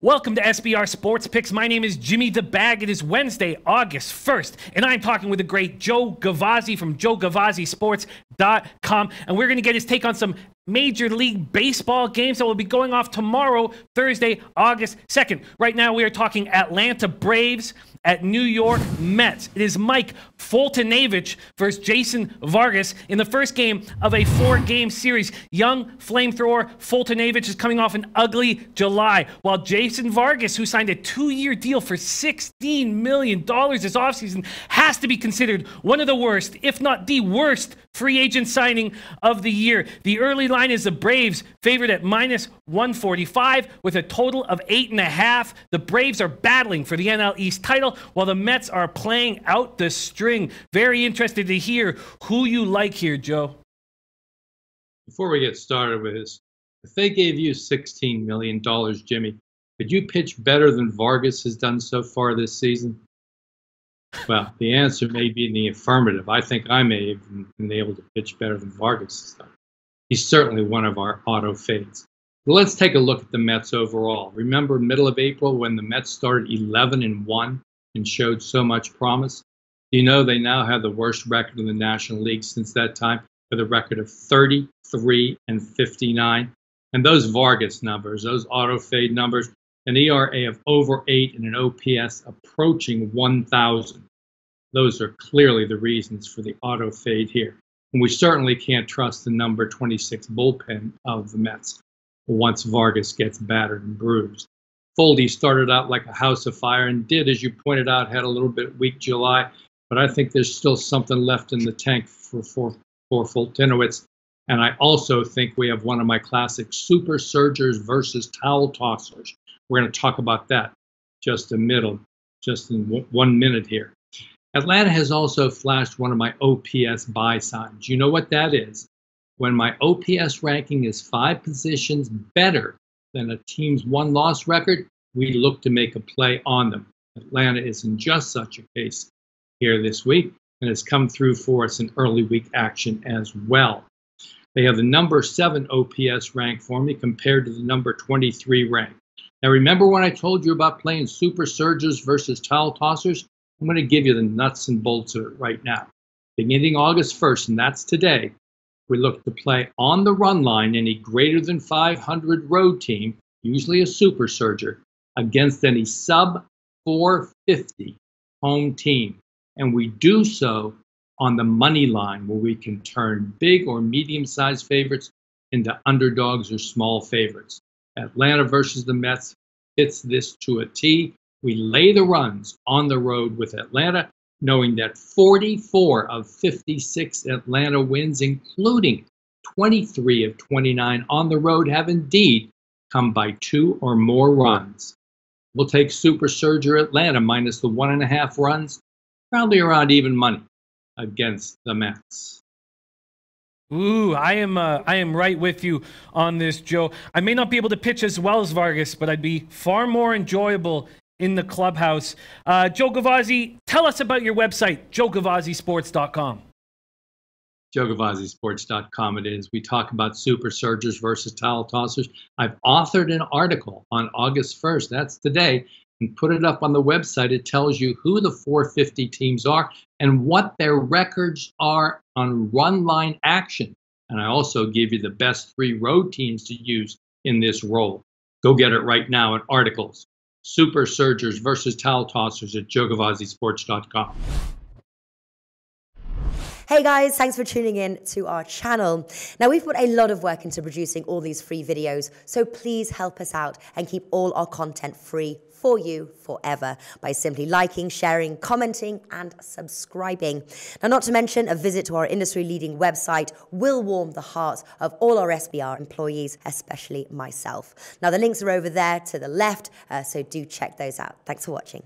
Welcome to SBR Sports Picks. My name is Jimmy the Bag. It is Wednesday, August 1st, and I'm talking with the great Joe Gavazzi from JoeGavazziSports.com, and we're going to get his take on some Major League Baseball games that will be going off tomorrow, Thursday, August 2nd. Right now, we are talking Atlanta Braves at New York Mets. It is Mike Foltynewicz versus Jason Vargas in the first game of a 4-game series. Young flamethrower Foltynewicz is coming off an ugly July, while Jason Vargas, who signed a 2-year deal for $16 million this offseason, has to be considered one of the worst, if not the worst, free agent signing of the year. The early line is the Braves favored at -145 with a total of 8.5. The Braves are battling for the NL East title while the Mets are playing out the string. Very interested to hear who you like here, Joe. Before we get started with this, if they gave you $16 million, Jimmy, could you pitch better than Vargas has done so far this season? Well, the answer may be in the affirmative. I think I may have been able to pitch better than Vargas has done. He's certainly one of our auto fades. But let's take a look at the Mets overall. Remember middle of April when the Mets started 11-1 and showed so much promise? You know they now have the worst record in the National League since that time, with a record of 33-59. And those Vargas numbers, those auto fade numbers, an ERA of over 8 and an OPS approaching 1,000. Those are clearly the reasons for the auto fade here. And we certainly can't trust the number 26 bullpen of the Mets once Vargas gets battered and bruised. Foldy started out like a house of fire and did, as you pointed out, had a little bit weak July. But I think there's still something left in the tank for Foltynewicz. And I also think we have one of my classic super surgers versus towel tossers. We're going to talk about that just in 1 minute here. Atlanta has also flashed one of my OPS buy signs. You know what that is? When my OPS ranking is 5 positions better than a team's won-loss record, we look to make a play on them. Atlanta is in just such a case here this week and has come through for us in early week action as well. They have the number 7 OPS rank for me compared to the number 23 rank. Now, remember when I told you about playing super surgers versus towel tossers? I'm going to give you the nuts and bolts of it right now. Beginning August 1st, and that's today, we look to play on the run line any greater than 500 road team, usually a super surger, against any sub 450 home team. And we do so on the money line, where we can turn big or medium-sized favorites into underdogs or small favorites. Atlanta versus the Mets fits this to a T. We lay the runs on the road with Atlanta, knowing that 44 of 56 Atlanta wins, including 23 of 29 on the road, have indeed come by 2 or more runs. We'll take Super Surger Atlanta minus the 1.5 runs, probably around even money against the Mets. Ooh, I am right with you on this, Joe. I may not be able to pitch as well as Vargas, but I'd be far more enjoyable in the clubhouse. Joe Gavazzi, tell us about your website, JoeGavazziSports.com. JoeGavazziSports.com it is. We talk about super surgers versus towel tossers. I've authored an article on August 1st, that's today, and put it up on the website. It tells you who the 450 teams are and what their records are on run line action. And I also give you the best 3 road teams to use in this role. Go get it right now at articles. Super surgers versus towel tossers at JoeGavazziSports.com. Hey guys, thanks for tuning in to our channel. Now, we've put a lot of work into producing all these free videos, so please help us out and keep all our content free for you forever by simply liking, sharing, commenting, and subscribing. Now, not to mention, a visit to our industry-leading website will warm the hearts of all our SBR employees, especially myself. Now, the links are over there to the left, so do check those out. Thanks for watching.